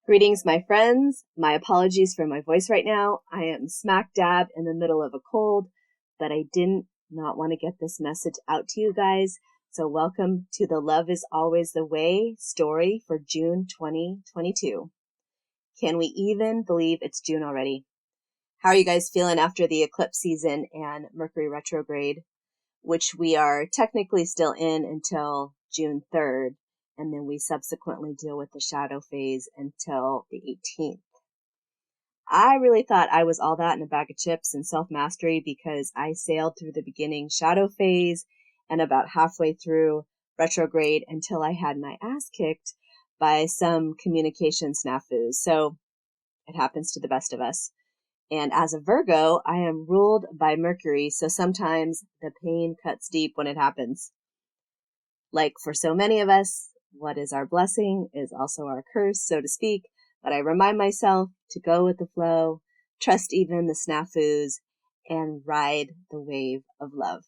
Greetings, my friends. My apologies for my voice right now. I am smack dab in the middle of a cold, but I didn't not want to get this message out to you guys. So welcome to the Love is Always the Way story for June 2022. Can we even believe it's June already? How are you guys feeling after the eclipse season and Mercury retrograde, which we are technically still in until June 3rd? And then we subsequently deal with the shadow phase until the 18th. I really thought I was all that in a bag of chips and self-mastery because I sailed through the beginning shadow phase and about halfway through retrograde until I had my ass kicked by some communication snafus. So it happens to the best of us. And as a Virgo, I am ruled by Mercury, so sometimes the pain cuts deep when it happens. Like for so many of us, what is our blessing is also our curse, so to speak, but I remind myself to go with the flow, trust even the snafus, and ride the wave of love.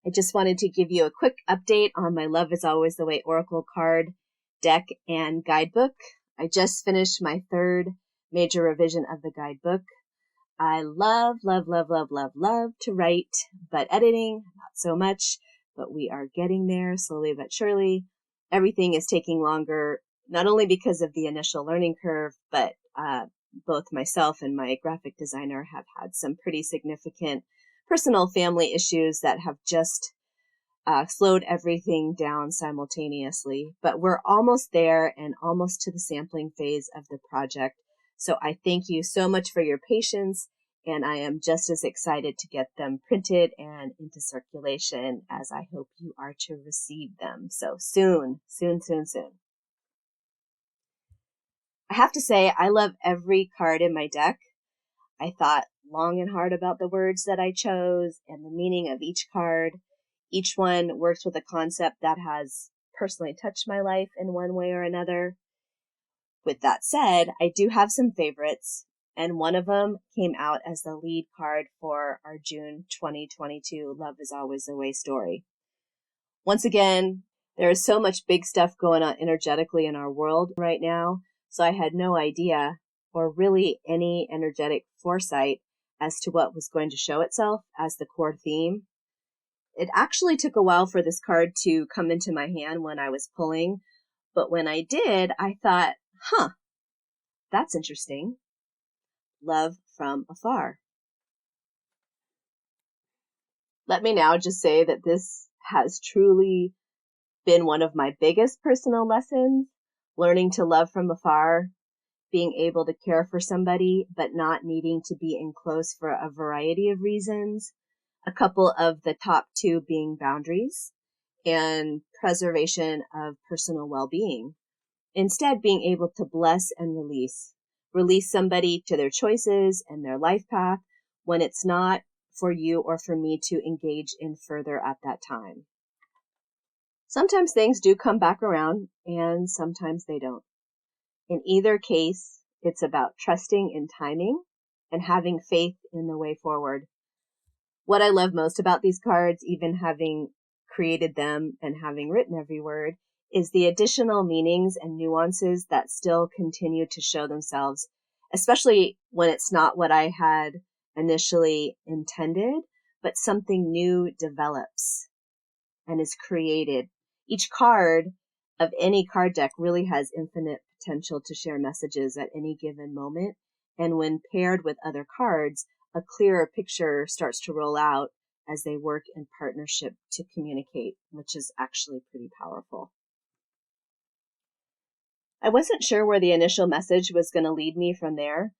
I just wanted to give you a quick update on my Love is Always the Way Oracle card deck and guidebook. I just finished my third major revision of the guidebook. I love to write, but editing, not so much. But we are getting there slowly but surely. Everything is taking longer, not only because of the initial learning curve, but both myself and my graphic designer have had some pretty significant personal family issues that have just slowed everything down simultaneously. But we're almost there and almost to the sampling phase of the project. So I thank you so much for your patience. And I am just as excited to get them printed and into circulation as I hope you are to receive them. So soon. I have to say, I love every card in my deck. I thought long and hard about the words that I chose and the meaning of each card. Each one works with a concept that has personally touched my life in one way or another. With that said, I do have some favorites. And one of them came out as the lead card for our June 2022 Love is Always the Way story. Once again, there is so much big stuff going on energetically in our world right now, so I had no idea or really any energetic foresight as to what was going to show itself as the core theme. It actually took a while for this card to come into my hand when I was pulling, but when I did, I thought, that's interesting. Love from afar. Let me now just say that this has truly been one of my biggest personal lessons, learning to love from afar, being able to care for somebody, but not needing to be in close for a variety of reasons. A couple of the top two being boundaries and preservation of personal well-being. Instead, being able to bless and release somebody to their choices and their life path when it's not for you or for me to engage in further at that time. Sometimes things do come back around and sometimes they don't. In either case, it's about trusting in timing and having faith in the way forward. What I love most about these cards, even having created them and having written every word, is the additional meanings and nuances that still continue to show themselves, especially when it's not what I had initially intended, but something new develops and is created. Each card of any card deck really has infinite potential to share messages at any given moment. And when paired with other cards, a clearer picture starts to roll out as they work in partnership to communicate, which is actually pretty powerful. I wasn't sure where the initial message was going to lead me from there,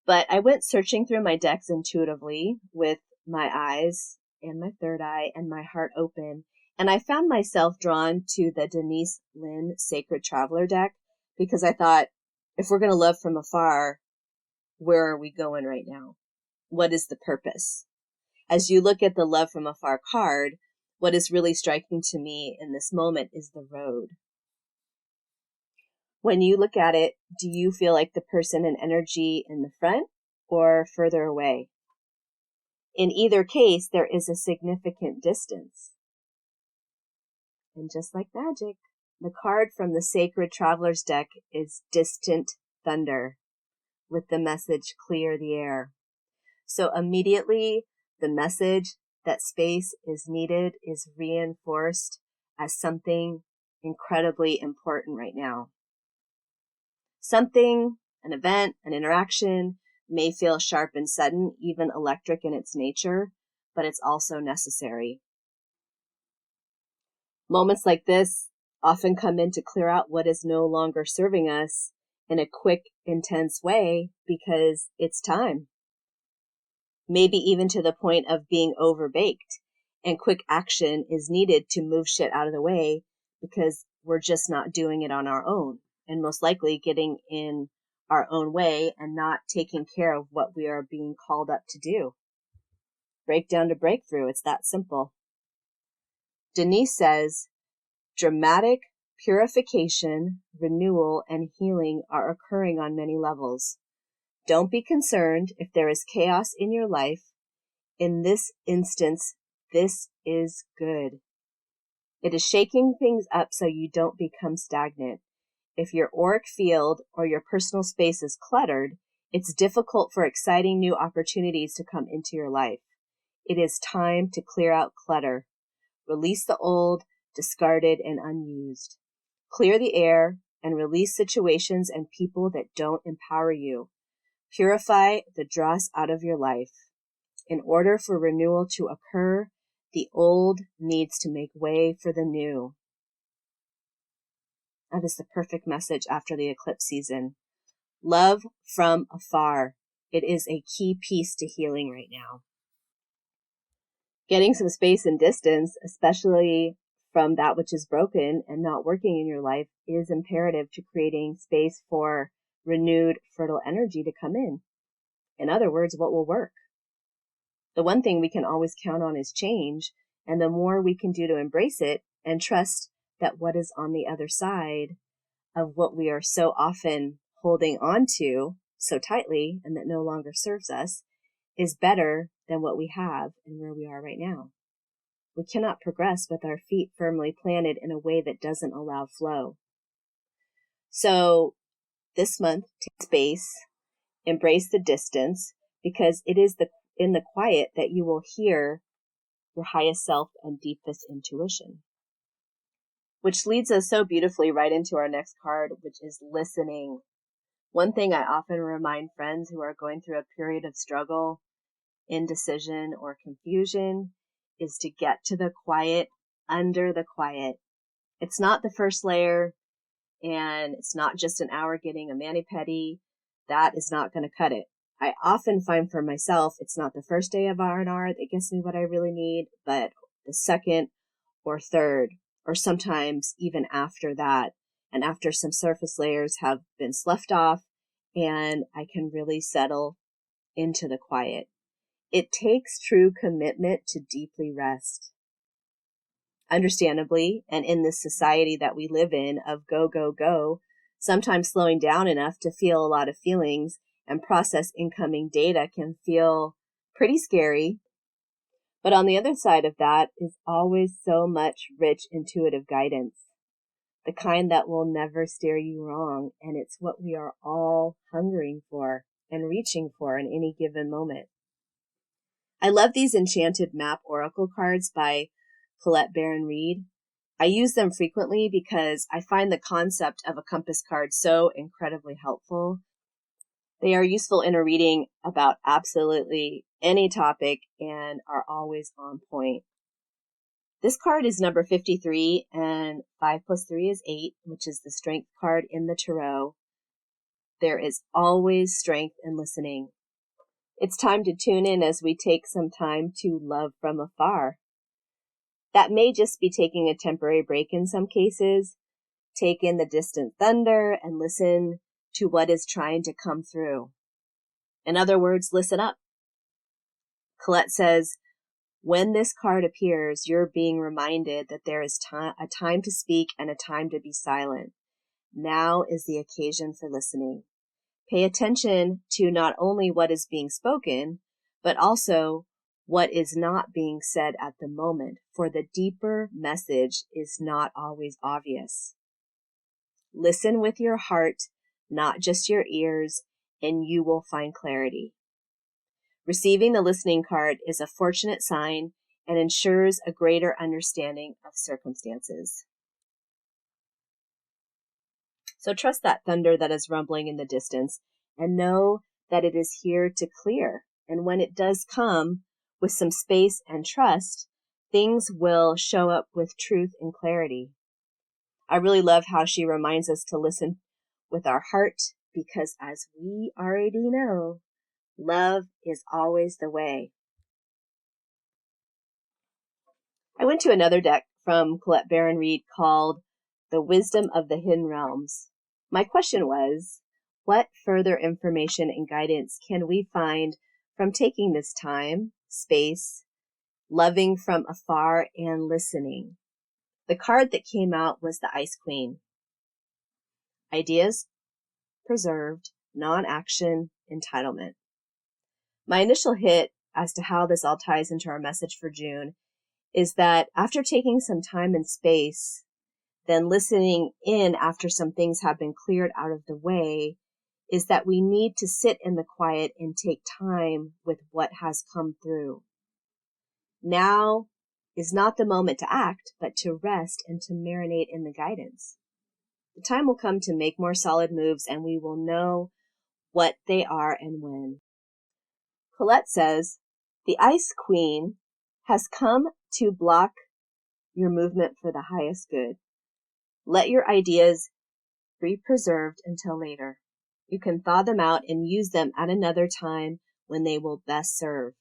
but I went searching through my decks intuitively with my eyes and my third eye and my heart open. And I found myself drawn to the Denise Linn Sacred Traveler deck because I thought, if we're going to love from afar, where are we going right now? What is the purpose? As you look at the Love from Afar card, what is really striking to me in this moment is the road. When you look at it, do you feel like the person and energy in the front or further away? In either case, there is a significant distance. And just like magic, The card from the Sacred Traveler's deck is Distant Thunder, with the message Clear the Air. So immediately the message that space is needed is reinforced as something incredibly important right now. Something, an event, an interaction may feel sharp and sudden, even electric in its nature, but it's also necessary. Moments like this often come in to clear out what is no longer serving us in a quick, intense way because it's time. Maybe even to the point of being overbaked, and quick action is needed to move shit out of the way because we're just not doing it on our own, and most likely getting in our own way and not taking care of what we are being called up to do. Breakdown to breakthrough, it's that simple. Denise says, dramatic purification, renewal, and healing are occurring on many levels. Don't be concerned if there is chaos in your life. In this instance, this is good. It is shaking things up so you don't become stagnant. If your auric field or your personal space is cluttered, it's difficult for exciting new opportunities to come into your life. It is time to clear out clutter. Release the old, discarded, and unused. Clear the air and release situations and people that don't empower you. Purify the dross out of your life. In order for renewal to occur, the old needs to make way for the new. That is the perfect message after the eclipse season. Love from afar. It is a key piece to healing right now. Getting some space and distance, especially from that which is broken and not working in your life, is imperative to creating space for renewed, fertile energy to come in. In other words, what will work? The one thing we can always count on is change, and the more we can do to embrace it and trust that what is on the other side of what we are so often holding on to so tightly and that no longer serves us is better than what we have and where we are right now. We cannot progress with our feet firmly planted in a way that doesn't allow flow. So this month, take space, embrace the distance, because it is in the quiet that you will hear your highest self and deepest intuition. Which leads us so beautifully right into our next card, which is listening. One thing I often remind friends who are going through a period of struggle, indecision, or confusion is to get to the quiet under the quiet. It's not the first layer, and it's not just an hour getting a mani-pedi. That is not going to cut it. I often find for myself, it's not the first day of R&R that gets me what I really need, but the second or third, or sometimes even after that, and after some surface layers have been sloughed off, and I can really settle into the quiet. It takes true commitment to deeply rest. Understandably, and in this society that we live in of go, go, go, sometimes slowing down enough to feel a lot of feelings and process incoming data can feel pretty scary. But on the other side of that is always so much rich intuitive guidance, the kind that will never steer you wrong. And it's what we are all hungering for and reaching for in any given moment. I love these Enchanted Map Oracle cards by Colette Baron Reed. I use them frequently because I find the concept of a compass card so incredibly helpful. They are useful in a reading about absolutely any topic and are always on point. This card is number 53, and 5 plus 3 is 8, which is the strength card in the tarot. There is always strength in listening. It's time to tune in as we take some time to love from afar. That may just be taking a temporary break in some cases. Take in the distant thunder and listen to what is trying to come through. In other words, listen up. Colette says, when this card appears, you're being reminded that there is a time to speak and a time to be silent. Now is the occasion for listening. Pay attention to not only what is being spoken, but also what is not being said at the moment, for the deeper message is not always obvious. Listen with your heart, not just your ears, and you will find clarity. Receiving the listening card is a fortunate sign and ensures a greater understanding of circumstances. So trust that thunder that is rumbling in the distance and know that it is here to clear. And when it does come with some space and trust, things will show up with truth and clarity. I really love how she reminds us to listen with our heart because, as we already know, love is always the way. I went to another deck from Colette Baron Reid called The Wisdom of the Hidden Realms. My question was, what further information and guidance can we find from taking this time, space, loving from afar, and listening? The card that came out was the Ice Queen. Ideas preserved, non-action, entitlement. My initial hit as to how this all ties into our message for June is that after taking some time and space, then listening in after some things have been cleared out of the way, is that we need to sit in the quiet and take time with what has come through. Now is not the moment to act, but to rest and to marinate in the guidance. The time will come to make more solid moves, and we will know what they are and when. Colette says, the Ice Queen has come to block your movement for the highest good. Let your ideas be preserved until later. You can thaw them out and use them at another time when they will best serve.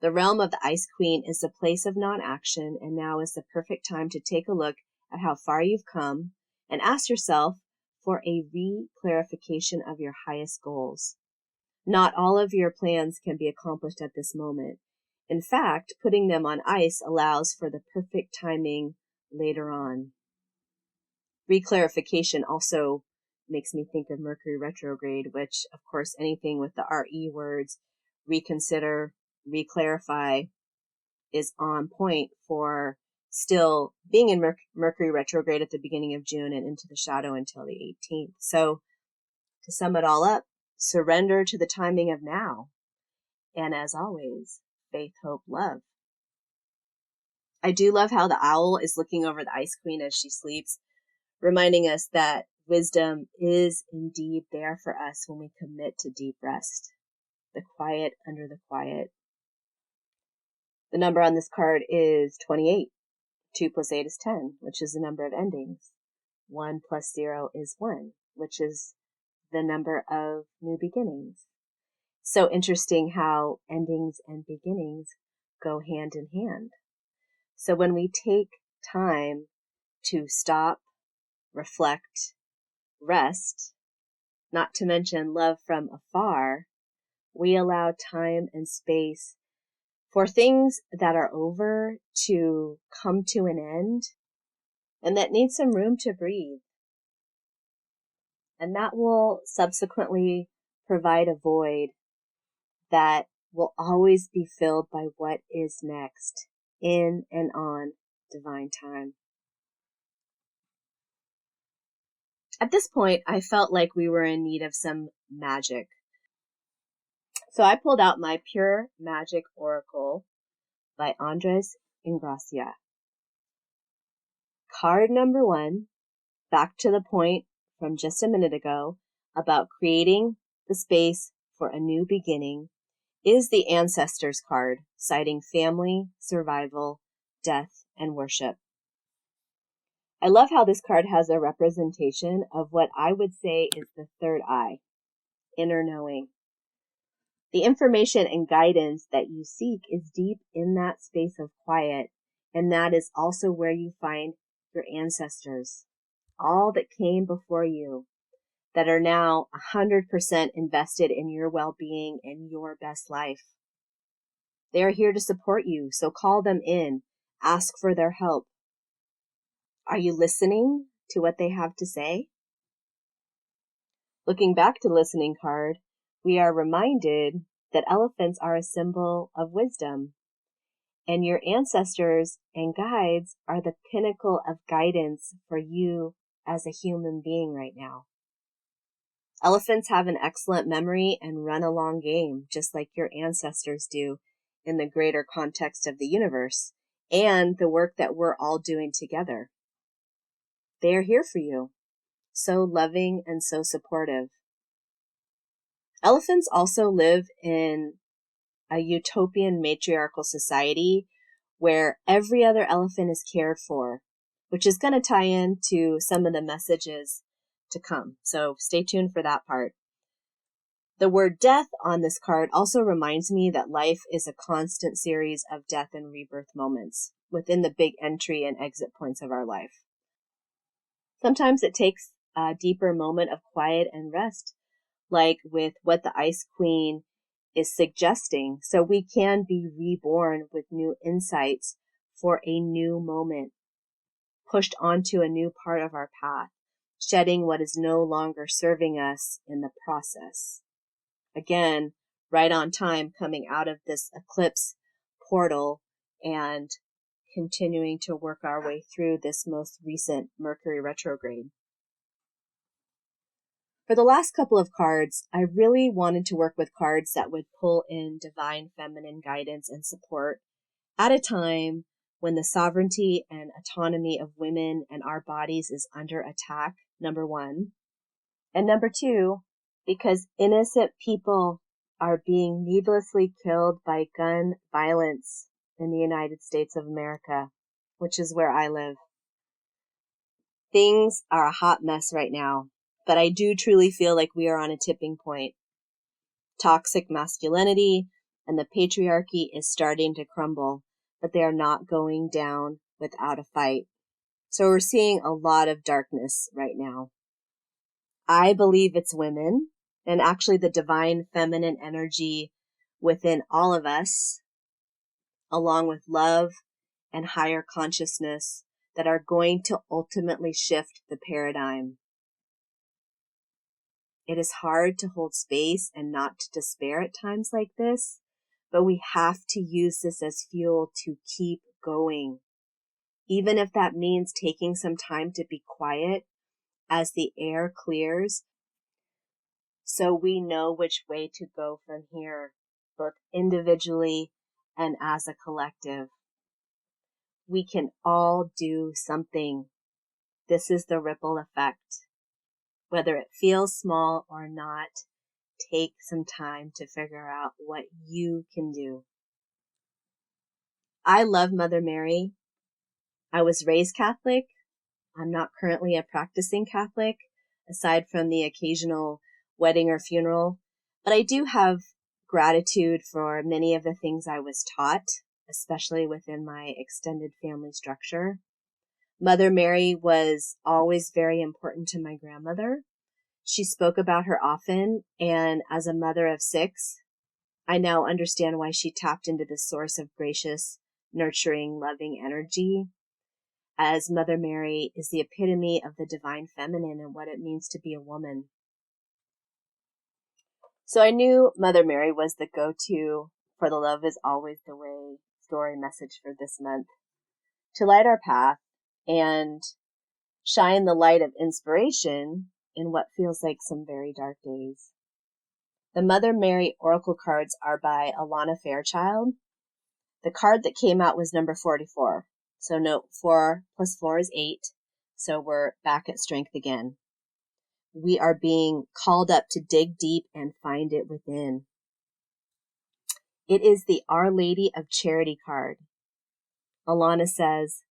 The realm of the Ice Queen is the place of non-action, and now is the perfect time to take a look at how far you've come and ask yourself for a re-clarification of your highest goals. Not all of your plans can be accomplished at this moment. In fact, putting them on ice allows for the perfect timing later on. Reclarification also makes me think of Mercury retrograde, which, of course, anything with the RE words, reconsider, reclarify, is on point for still being in Mercury retrograde at the beginning of June and into the shadow until the 18th. So to sum it all up, surrender to the timing of now. And as always, faith, hope, love. I do love how the owl is looking over the Ice Queen as she sleeps, reminding us that wisdom is indeed there for us when we commit to deep rest, the quiet under the quiet. The number on this card is 28. 2 plus 8 is 10, which is the number of endings. 1 plus 0 is 1, which is the number of new beginnings. So interesting how endings and beginnings go hand in hand. So when we take time to stop, reflect, rest, not to mention love from afar, we allow time and space for things that are over to come to an end and that need some room to breathe. And that will subsequently provide a void that will always be filled by what is next in and on divine time. At this point, I felt like we were in need of some magic. So I pulled out my Pure Magic Oracle by Andres Ingracia. Card number 1, back to the point from just a minute ago about creating the space for a new beginning, is the Ancestors card, citing family, survival, death, and worship. I love how this card has a representation of what I would say is the third eye, inner knowing. The information and guidance that you seek is deep in that space of quiet, and that is also where you find your ancestors, all that came before you, that are now 100% invested in your well-being and your best life. They are here to support you, so call them in, ask for their help. Are you listening to what they have to say? Looking back to the listening card, we are reminded that elephants are a symbol of wisdom, and your ancestors and guides are the pinnacle of guidance for you as a human being right now. Elephants have an excellent memory and run a long game, just like your ancestors do in the greater context of the universe and the work that we're all doing together. They are here for you, so loving and so supportive. Elephants also live in a utopian matriarchal society where every other elephant is cared for, which is going to tie into some of the messages to come. So stay tuned for that part. The word death on this card also reminds me that life is a constant series of death and rebirth moments within the big entry and exit points of our life. Sometimes it takes a deeper moment of quiet and rest, like with what the Ice Queen is suggesting, so we can be reborn with new insights for a new moment, pushed onto a new part of our path, shedding what is no longer serving us in the process. Again, right on time, coming out of this eclipse portal and continuing to work our way through this most recent Mercury retrograde. For the last couple of cards, I really wanted to work with cards that would pull in divine feminine guidance and support at a time when the sovereignty and autonomy of women and our bodies is under attack, number one. And number two, because innocent people are being needlessly killed by gun violence in the United States of America, which is where I live. Things are a hot mess right now, but I do truly feel like we are on a tipping point. Toxic masculinity and the patriarchy is starting to crumble, but they are not going down without a fight. So we're seeing a lot of darkness right now. I believe it's women, and actually the divine feminine energy within all of us, along with love and higher consciousness, that are going to ultimately shift the paradigm. It is hard to hold space and not to despair at times like this, but we have to use this as fuel to keep going. Even if that means taking some time to be quiet as the air clears, so we know which way to go from here, both individually and as a collective. We can all do something. This is the ripple effect. Whether it feels small or not, take some time to figure out what you can do. I love Mother Mary. I was raised Catholic. I'm not currently a practicing Catholic, aside from the occasional wedding or funeral, but I do have gratitude for many of the things I was taught, especially within my extended family structure. Mother Mary was always very important to my grandmother. She spoke about her often, and as a mother of 6, I now understand why she tapped into this source of gracious, nurturing, loving energy, as Mother Mary is the epitome of the divine feminine and what it means to be a woman. So I knew Mother Mary was the go-to for the Love is Always the Way story message for this month, to light our path and shine the light of inspiration in what feels like some very dark days. The Mother Mary Oracle cards are by Alana Fairchild. The card that came out was number 44. So note 4 plus 4 is 8. So we're back at strength again. We are being called up to dig deep and find it within. It is the Our Lady of Charity card. Alana says,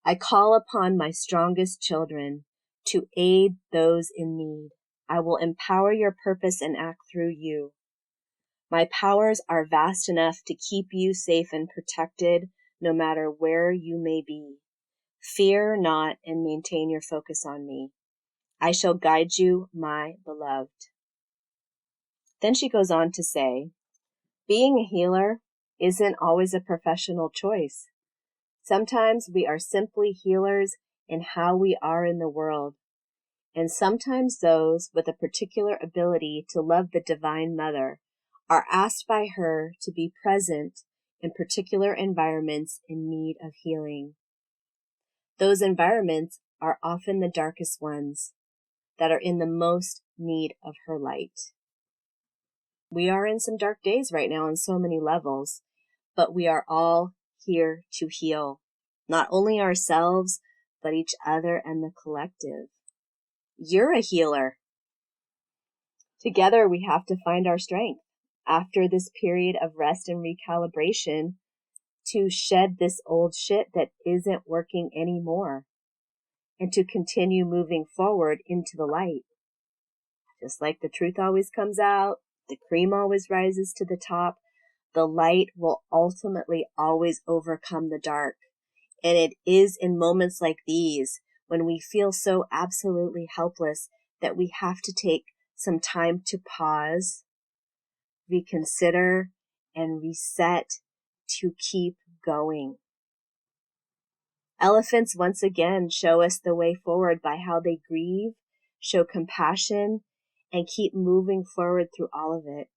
I call upon my strongest children to aid those in need. I will empower your purpose and act through you. My powers are vast enough to keep you safe and protected no matter where you may be. Fear not and maintain your focus on me. I shall guide you, my beloved. Then she goes on to say, being a healer isn't always a professional choice. Sometimes we are simply healers in how we are in the world. And sometimes those with a particular ability to love the Divine Mother are asked by her to be present in particular environments in need of healing. Those environments are often the darkest ones that are in the most need of her light. We are in some dark days right now on so many levels, but we are all here to heal, not only ourselves, but each other and the collective. You're a healer. Together, we have to find our strength after this period of rest and recalibration to shed this old shit that isn't working anymore and to continue moving forward into the light. Just like the truth always comes out, the cream always rises to the top, the light will ultimately always overcome the dark. And it is in moments like these when we feel so absolutely helpless that we have to take some time to pause, reconsider, and reset to keep going. Elephants once again show us the way forward by how they grieve, show compassion, and keep moving forward through all of it.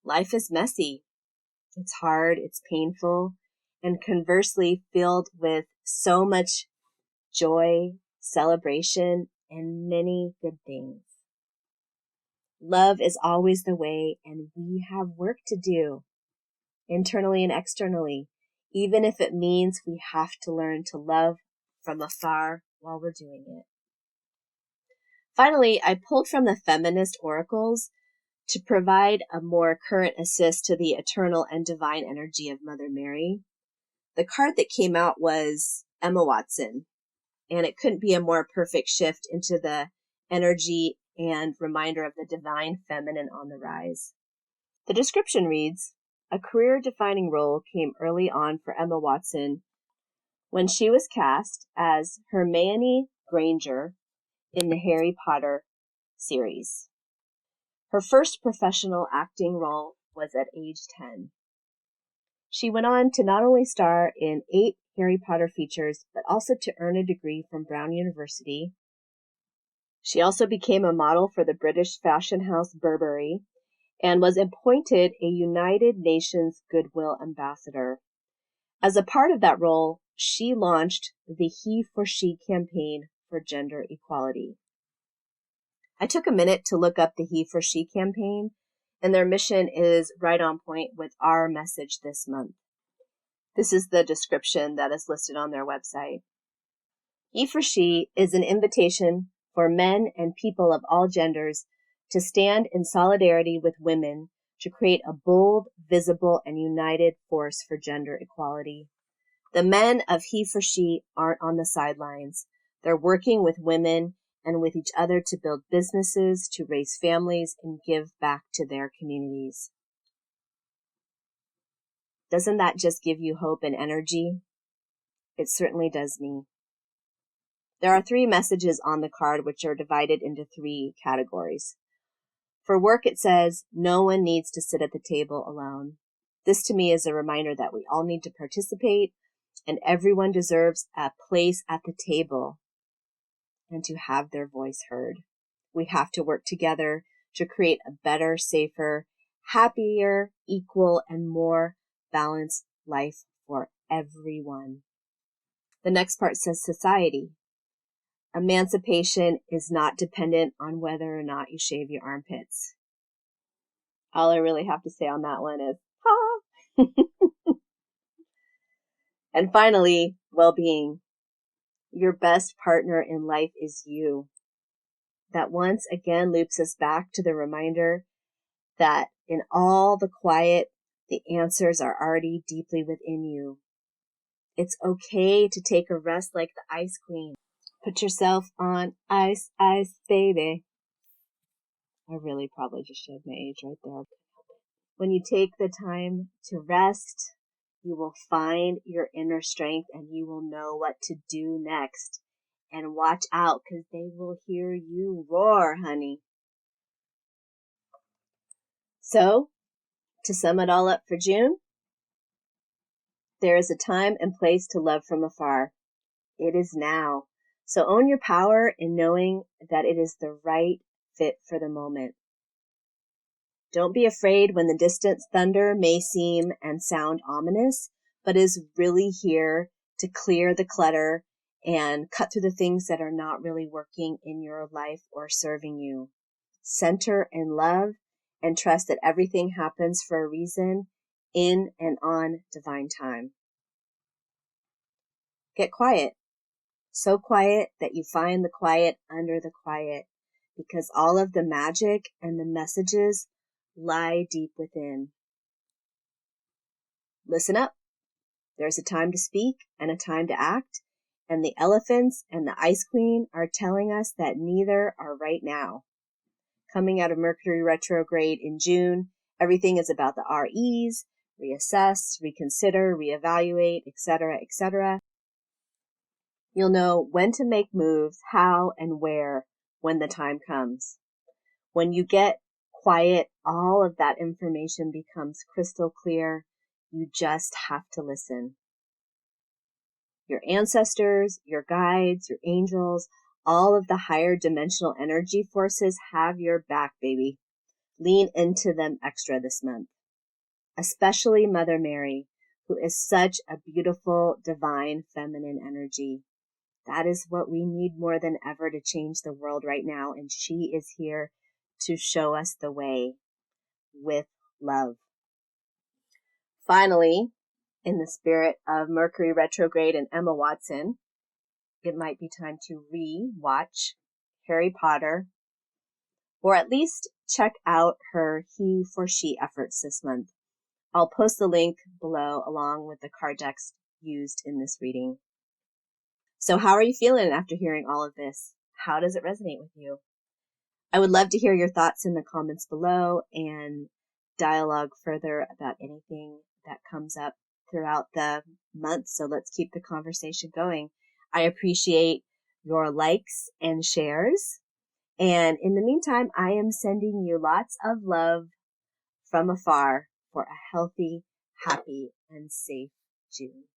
Life is messy. It's hard, it's painful, and conversely filled with so much joy, celebration, and many good things. Love is always the way, and we have work to do, internally and externally, even if it means we have to learn to love from afar while we're doing it. Finally, I pulled from the feminist oracles to provide a more current assist to the eternal and divine energy of Mother Mary. The card that came out was Emma Watson, and it couldn't be a more perfect shift into the energy and reminder of the divine feminine on the rise. The description reads, a career-defining role came early on for Emma Watson when she was cast as Hermione Granger in the Harry Potter series. Her first professional acting role was at age 10. She went on to not only star in 8 Harry Potter features, but also to earn a degree from Brown University. She also became a model for the British fashion house Burberry and was appointed a United Nations Goodwill Ambassador. As a part of that role, she launched the He for She campaign for gender equality. I took a minute to look up the He for She campaign, and their mission is right on point with our message this month. This is the description that is listed on their website. He for She is an invitation for men and people of all genders to stand in solidarity with women to create a bold, visible, and united force for gender equality. The men of He for She aren't on the sidelines. They're working with women and with each other to build businesses, to raise families, and give back to their communities. Doesn't that just give you hope and energy? It certainly does me. There are 3 messages on the card which are divided into 3 categories. For work, it says, no one needs to sit at the table alone. This to me is a reminder that we all need to participate and everyone deserves a place at the table and to have their voice heard. We have to work together to create a better, safer, happier, equal, and more balanced life for everyone. The next part says society. Emancipation is not dependent on whether or not you shave your armpits. All I really have to say on that one is, ha! And finally, well-being. Your best partner in life is you. That once again loops us back to the reminder that in all the quiet, the answers are already deeply within you. It's okay to take a rest like the Ice Queen. Put yourself on ice, ice, baby. I really probably just showed my age right there. When you take the time to rest, you will find your inner strength and you will know what to do next. And watch out, because they will hear you roar, honey. So, to sum it all up for June, there is a time and place to love from afar. It is now. So own your power in knowing that it is the right fit for the moment. Don't be afraid when the distant thunder may seem and sound ominous, but is really here to clear the clutter and cut through the things that are not really working in your life or serving you. Center in love and trust that everything happens for a reason in and on divine time. Get quiet. So quiet that you find the quiet under the quiet, because all of the magic and the messages lie deep within. Listen up. There's a time to speak and a time to act, and the elephants and the ice queen are telling us that neither are right now. Coming out of Mercury retrograde in June, everything is about the REs, reassess, reconsider, reevaluate, etc., etc. You'll know when to make moves, how and where when the time comes. When you get quiet, all of that information becomes crystal clear. You just have to listen. Your ancestors, your guides, your angels, all of the higher dimensional energy forces have your back, baby. Lean into them extra this month. Especially Mother Mary, who is such a beautiful, divine, feminine energy. That is what we need more than ever to change the world right now, and she is here to show us the way with love. Finally, in the spirit of Mercury retrograde and Emma Watson, it might be time to re-watch Harry Potter, or at least check out her he for she efforts this month. I'll post the link below along with the card decks used in this reading. So how are you feeling after hearing all of this? How does it resonate with you? I would love to hear your thoughts in the comments below and dialogue further about anything that comes up throughout the month. So let's keep the conversation going. I appreciate your likes and shares. And in the meantime, I am sending you lots of love from afar for a healthy, happy, and safe June.